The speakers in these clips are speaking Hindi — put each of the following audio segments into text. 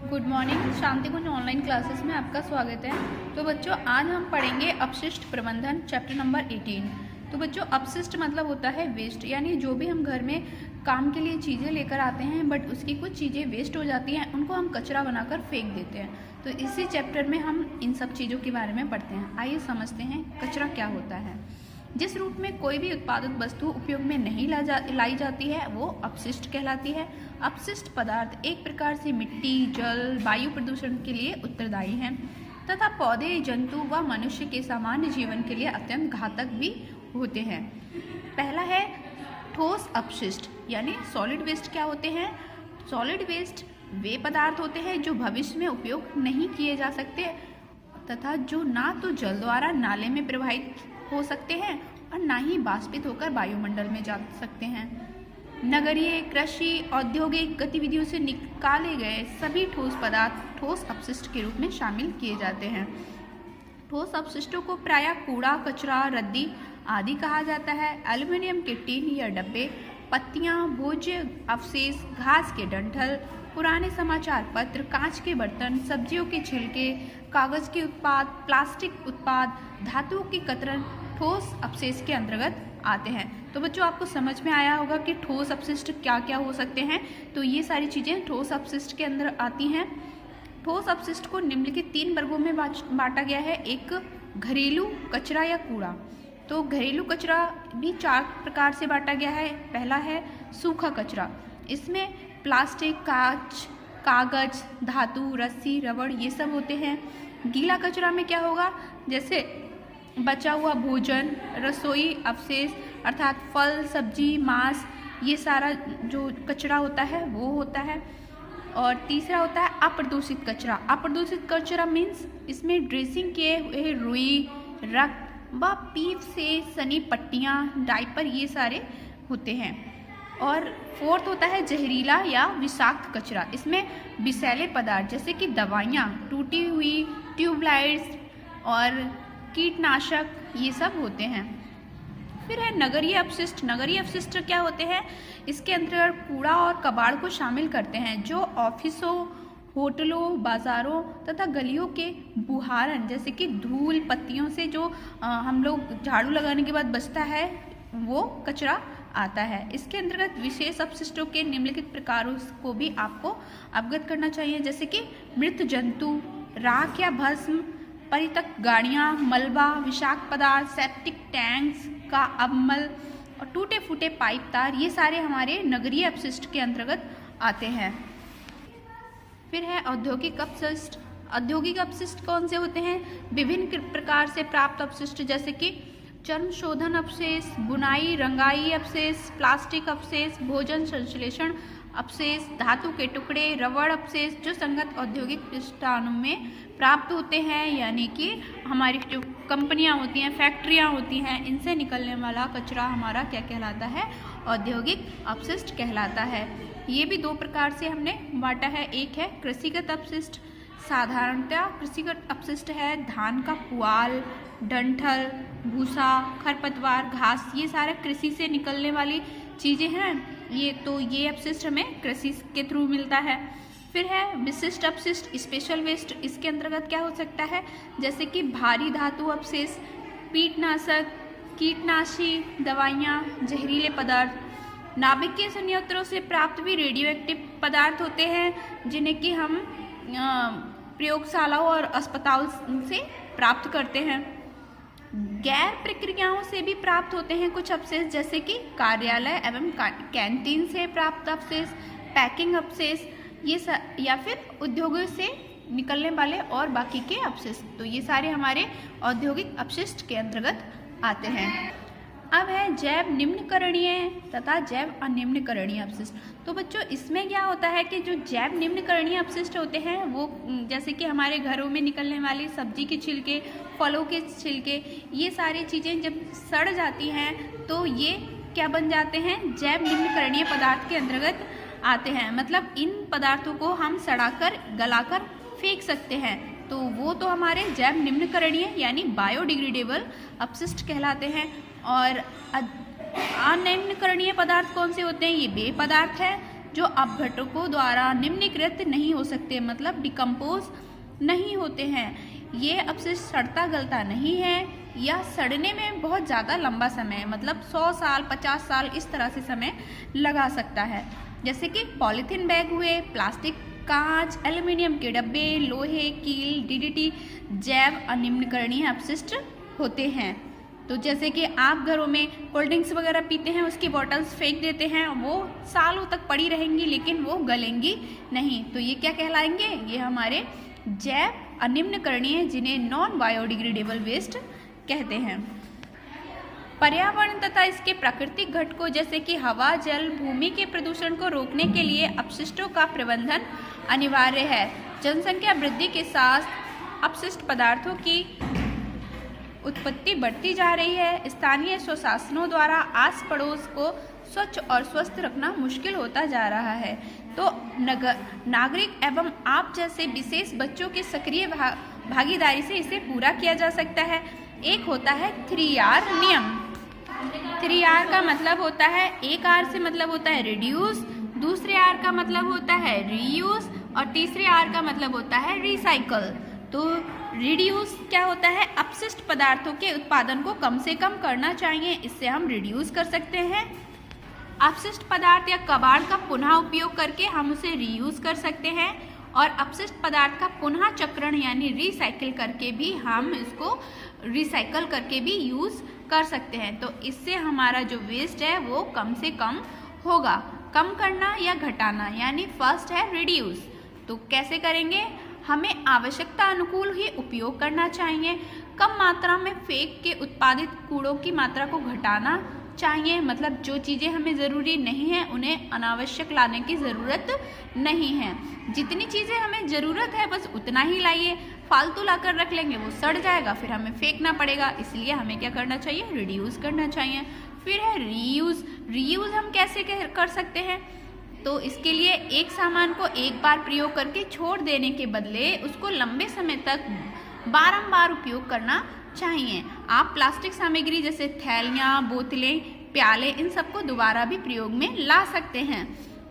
Good morning. Shanti Kunj online classes में आपका स्वागत है। तो बच्चों, आज हम पढ़ेंगे अपशिष्ट प्रबंधन चैप्टर नंबर 18। तो बच्चों, अपशिष्ट मतलब होता है वेस्ट, यानी जो भी हम घर में काम के लिए चीज़ें लेकर आते हैं बट उसकी कुछ चीज़ें वेस्ट हो जाती हैं, उनको हम कचरा बनाकर फेंक देते हैं। तो इसी चैप्टर में हम इन सब चीज़ों के बारे में पढ़ते हैं। आइए समझते हैं कचरा क्या होता है। जिस रूप में कोई भी उत्पादित वस्तु उपयोग में नहीं लाई जाती है वो अपशिष्ट कहलाती है। अपशिष्ट पदार्थ एक प्रकार से मिट्टी, जल, वायु प्रदूषण के लिए उत्तरदायी हैं तथा पौधे, जंतु व मनुष्य के सामान्य जीवन के लिए अत्यंत घातक भी होते हैं। पहला है ठोस अपशिष्ट, यानी सॉलिड वेस्ट। क्या होते हैं? सॉलिड वेस्ट वे पदार्थ होते हैं जो भविष्य में उपयोग नहीं किए जा सकते तथा जो ना तो जल द्वारा नाले में प्रवाहित हो सकते हैं और ना ही बाष्पित होकर वायुमंडल में जा सकते हैं। नगरीय, कृषि, औद्योगिक गतिविधियों से निकाले गए सभी ठोस पदार्थ ठोस अपशिष्ट के रूप में शामिल किए जाते हैं। ठोस अपशिष्टों को प्रायः कूड़ा, कचरा, रद्दी आदि कहा जाता है। एल्युमिनियम के टिन या डब्बे, पत्तियां, भोज्य अवशेष, घास के डंठल, पुराने समाचार पत्र, कांच के बर्तन, सब्जियों के छिलके, कागज के उत्पाद, प्लास्टिक उत्पाद, धातुओं की कतरन ठोस अपशिष्ट के अंतर्गत आते हैं। तो बच्चों, आपको समझ में आया होगा कि ठोस अपशिष्ट क्या क्या हो सकते हैं। तो ये सारी चीज़ें ठोस अपशिष्ट के अंदर आती हैं। ठोस अपशिष्ट को निम्नलिखित 3 वर्गों में बांटा गया है। एक घरेलू कचरा या कूड़ा। तो घरेलू कचरा भी 4 प्रकार से बांटा गया है। पहला है सूखा कचरा। इसमें प्लास्टिक, कांच, कागज, धातु, रस्सी, रबड़ ये सब होते हैं। गीला कचरा में क्या होगा? जैसे बचा हुआ भोजन, रसोई अवशेष अर्थात फल, सब्जी, मांस, ये सारा जो कचरा होता है वो होता है। और तीसरा होता है अप्रदूषित कचरा। अप्रदूषित कचरा मीन्स इसमें ड्रेसिंग किए हुए रुई, रक्त व पीप से सनी पट्टियाँ, डायपर ये सारे होते हैं। और फोर्थ होता है जहरीला या विषाक्त कचरा। इसमें विषैले पदार्थ जैसे कि दवाइयाँ, टूटी हुई ट्यूबलाइट्स और कीटनाशक ये सब होते हैं। फिर है नगरीय अपशिष्ट। नगरीय अपशिष्ट क्या होते हैं? इसके अंतर्गत कूड़ा और कबाड़ को शामिल करते हैं जो ऑफिसों, होटलों, बाजारों तथा गलियों के बुहारन जैसे कि धूल, पत्तियों से जो हम लोग झाड़ू लगाने के बाद बचता है वो कचरा आता है। इसके अंतर्गत विशेष अपशिष्टों के निम्नलिखित प्रकारों को भी आपको अवगत करना चाहिए, जैसे कि मृत जंतु, राख या भस्म, परित्यक्त गाड़ियाँ, मलबा, विषाक्त पदार्थ, सेप्टिक टैंक्स का अवमल और टूटे फूटे पाइप तार, ये सारे हमारे नगरीय अपशिष्ट के अंतर्गत आते हैं। फिर है औद्योगिक अपशिष्ट। औद्योगिक अपशिष्ट कौन से होते हैं? विभिन्न प्रकार से प्राप्त अपशिष्ट जैसे कि चर्म शोधन अवशेष, बुनाई रंगाई अवशेष, प्लास्टिक अवशेष, भोजन संश्लेषण अवशेष, धातु के टुकड़े, रबड़ अवशेष जो संगत औद्योगिक प्रतिष्ठानों में प्राप्त होते हैं, यानी कि हमारी जो कंपनियां होती हैं, फैक्ट्रियां होती हैं, इनसे निकलने वाला कचरा हमारा क्या कहलाता है? औद्योगिक अपशिष्ट कहलाता है। ये भी 2 प्रकार से हमने बांटा है। एक है कृषिगत अपशिष्ट। साधारणतः कृषिगत अपशिष्ट है धान का पुआल, डंठल, भूसा, खरपतवार, घास, ये सारे कृषि से निकलने वाली चीज़ें हैं। ये अपशिष्ट हमें कृषि के थ्रू मिलता है। फिर है विशिष्ट अपशिष्ट, स्पेशल वेस्ट। इसके अंतर्गत क्या हो सकता है? जैसे कि भारी धातु अवशेष, कीटनाशक, कीटनाशी दवाइयाँ, जहरीले पदार्थ, नाभिकीय संयंत्रों से प्राप्त भी रेडियो एक्टिव पदार्थ होते हैं जिन्हें कि हम प्रयोगशालाओं और अस्पताल से प्राप्त करते हैं। गैर प्रक्रियाओं से भी प्राप्त होते हैं कुछ अवशेष, जैसे कि कार्यालय एवं कैंटीन से प्राप्त अवशेष, पैकिंग अवशेष, या फिर उद्योगों से निकलने वाले और बाकी के अपशिष्ट। तो ये सारे हमारे औद्योगिक अपशिष्ट के अंतर्गत आते हैं। अब है जैव निम्नकरणीय तथा जैव अनिम्नकरणीय अपशिष्ट। तो बच्चों, इसमें क्या होता है कि जो जैव निम्नकरणीय अपशिष्ट होते हैं वो जैसे कि हमारे घरों में निकलने वाली सब्जी के छिलके, फलों के छिलके, ये सारी चीज़ें जब सड़ जाती हैं तो ये क्या बन जाते हैं? जैव निम्नकरणीय पदार्थ के अंतर्गत आते हैं। मतलब इन पदार्थों को हम सड़ाकर, गलाकर फेंक सकते हैं, तो वो तो हमारे जैव निम्नकरणीय यानी बायोडिग्रेडेबल अपशिष्ट कहलाते हैं। और अनिम्नकरणीय पदार्थ कौन से होते हैं? ये वे पदार्थ है जो अपघटकों द्वारा निम्नीकृत नहीं हो सकते, मतलब डिकम्पोज नहीं होते हैं। ये अपशिष्ट सड़ता गलता नहीं है या सड़ने में बहुत ज़्यादा लंबा समय, मतलब 100 साल 50 साल इस तरह से समय लगा सकता है। जैसे कि पॉलीथीन बैग हुए, प्लास्टिक, कांच, एल्युमिनियम के डब्बे, लोहे, कील, डीडीटी जैव अनिम्नकरणीय अपशिष्ट होते हैं। तो जैसे कि आप घरों में कोल्ड ड्रिंक्स वगैरह पीते हैं, उसकी बॉटल्स फेंक देते हैं, वो सालों तक पड़ी रहेंगी लेकिन वो गलेंगी नहीं, तो ये क्या कहलाएंगे? ये हमारे जैव अनिम्नकरणीय, जिन्हें नॉन बायोडिग्रेडेबल वेस्ट कहते हैं। पर्यावरण तथा इसके प्राकृतिक घटकों जैसे कि हवा, जल, भूमि के प्रदूषण को रोकने के लिए अपशिष्टों का प्रबंधन अनिवार्य है। जनसंख्या वृद्धि के साथ अपशिष्ट पदार्थों की उत्पत्ति बढ़ती जा रही है। स्थानीय स्वशासनों द्वारा आस पड़ोस को स्वच्छ और स्वस्थ रखना मुश्किल होता जा रहा है। तो नागरिक एवं आप जैसे विशेष बच्चों के सक्रिय भागीदारी से इसे पूरा किया जा सकता है। एक होता है 3R नियम। 3R का मतलब होता है, एक R से मतलब होता है रिड्यूस, दूसरे R का मतलब होता है रीयूज और तीसरे R का मतलब होता है रिसाइकल। तो रिड्यूस क्या होता है? अपशिष्ट पदार्थों के उत्पादन को कम से कम करना चाहिए, इससे हम रिड्यूस कर सकते हैं। अपशिष्ट पदार्थ या कबाड़ का पुनः उपयोग करके हम उसे रीयूज कर सकते हैं और अपशिष्ट पदार्थ का पुनः चक्रण यानी रिसाइकिल करके भी हम इसको रिसाइकल करके भी यूज कर सकते हैं। तो इससे हमारा जो वेस्ट है वो कम से कम होगा। कम करना या घटाना यानी फर्स्ट है रिड्यूस। तो कैसे करेंगे? हमें आवश्यकता अनुकूल ही उपयोग करना चाहिए। कम मात्रा में फेंक के उत्पादित कूड़ों की मात्रा को घटाना चाहिए, मतलब जो चीज़ें हमें ज़रूरी नहीं है उन्हें अनावश्यक लाने की ज़रूरत नहीं है। जितनी चीज़ें हमें ज़रूरत है बस उतना ही लाइए। फालतू लाकर रख लेंगे वो सड़ जाएगा, फिर हमें फेंकना पड़ेगा। इसलिए हमें क्या करना चाहिए? रिड्यूस करना चाहिए। फिर है रीयूज़। रीयूज़ हम कैसे कर सकते हैं? तो इसके लिए एक सामान को एक बार प्रयोग करके छोड़ देने के बदले उसको लंबे समय तक बारंबार उपयोग करना चाहिए। आप प्लास्टिक सामग्री जैसे थैलियाँ, बोतलें, प्याले, इन सबको दोबारा भी प्रयोग में ला सकते हैं।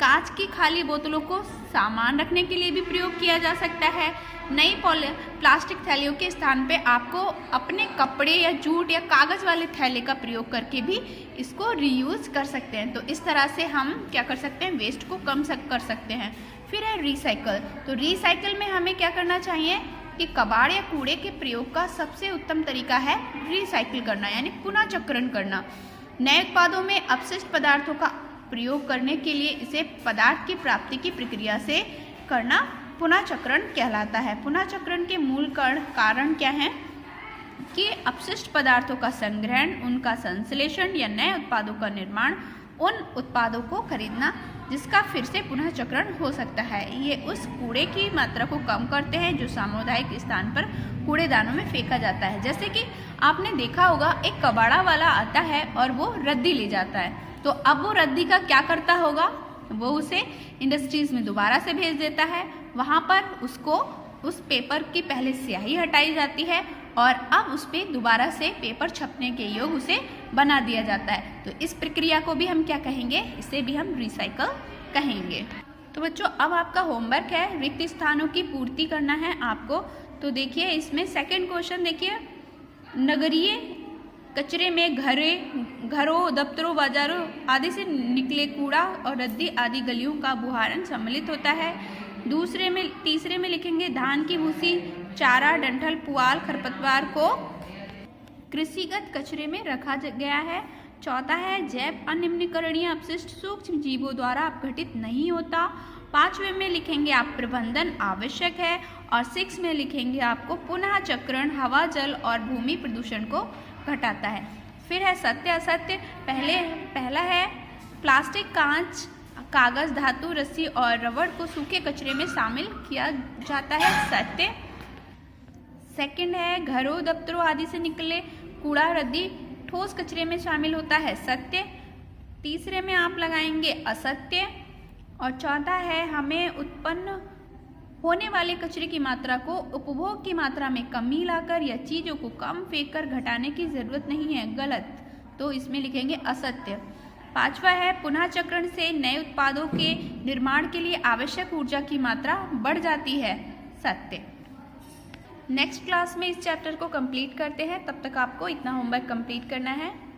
कांच की खाली बोतलों को सामान रखने के लिए भी प्रयोग किया जा सकता है। नई प्लास्टिक थैलियों के स्थान पे आपको अपने कपड़े या जूट या कागज़ वाले थैले का प्रयोग करके भी इसको रीयूज कर सकते हैं। तो इस तरह से हम क्या कर सकते हैं? वेस्ट को कम कर सकते हैं। फिर है रिसाइकल। तो रिसाइकल में हमें क्या करना चाहिए कि कबाड़ या कूड़े के प्रयोग का सबसे उत्तम तरीका है रिसाइकिल करना यानी पुनः चक्रण करना। नए उत्पादों में अपशिष्ट पदार्थों का प्रयोग करने के लिए इसे पदार्थ की प्राप्ति की प्रक्रिया से करना पुनः चक्रण कहलाता है। पुनः चक्रण के मूल कारण क्या हैं? कि अपशिष्ट पदार्थों का संग्रहण, उनका संश्लेषण या नए उत्पादों का निर्माण, उन उत्पादों को खरीदना जिसका फिर से पुनः चक्रण हो सकता है। ये उस कूड़े की मात्रा को कम करते हैं जो सामुदायिक स्थान पर कूड़ेदानों में फेंका जाता है। जैसे कि आपने देखा होगा एक कबाड़ा वाला आता है और वो रद्दी ले जाता है, तो अब वो रद्दी का क्या करता होगा? वो उसे इंडस्ट्रीज में दोबारा से भेज देता है। वहाँ पर उसको उस पेपर की पहले स्याही हटाई जाती है और अब उस पर दोबारा से पेपर छपने के योग उसे बना दिया जाता है। तो इस प्रक्रिया को भी हम क्या कहेंगे? इसे भी हम रिसाइकल कहेंगे। तो बच्चों अब आपका होमवर्क है, रिक्त स्थानों की पूर्ति करना है आपको। तो देखिए इसमें सेकंड क्वेश्चन देखिए, नगरीय कचरे में घरों, दफ्तरों, बाजारों आदि से निकले कूड़ा और रद्दी आदि गलियों का बुहारन सम्मिलित होता है। तीसरे में लिखेंगे धान की भूसी, चारा, डंठल, पुआल, खरपतवार को कृषिगत कचरे में रखा गया है। चौथा है जैव अनिम्नीकरणीय अपशिष्ट सूक्ष्म जीवों द्वारा अपघटित नहीं होता। 5वें में लिखेंगे आप प्रबंधन आवश्यक है और 6 में लिखेंगे आपको पुनः चक्रण हवा, जल और भूमि प्रदूषण को घटाता है। फिर है सत्य असत्य। पहला है प्लास्टिक, कांच, कागज, धातु, रस्सी और रबड़ को सूखे कचरे में शामिल किया जाता है, सत्य। सेकंड है घरों, दफ्तरों आदि से निकले कूड़ा, रद्दी ठोस कचरे में शामिल होता है, सत्य। तीसरे में आप लगाएंगे असत्य। और चौथा है हमें उत्पन्न होने वाले कचरे की मात्रा को उपभोग की मात्रा में कमी लाकर या चीज़ों को कम फेंक कर घटाने की ज़रूरत नहीं है, गलत। तो इसमें लिखेंगे असत्य। पांचवा है पुनः चक्रण से नए उत्पादों के निर्माण के लिए आवश्यक ऊर्जा की मात्रा बढ़ जाती है, सत्य। नेक्स्ट क्लास में इस चैप्टर को कंप्लीट करते हैं, तब तक आपको इतना होमवर्क कंप्लीट करना है।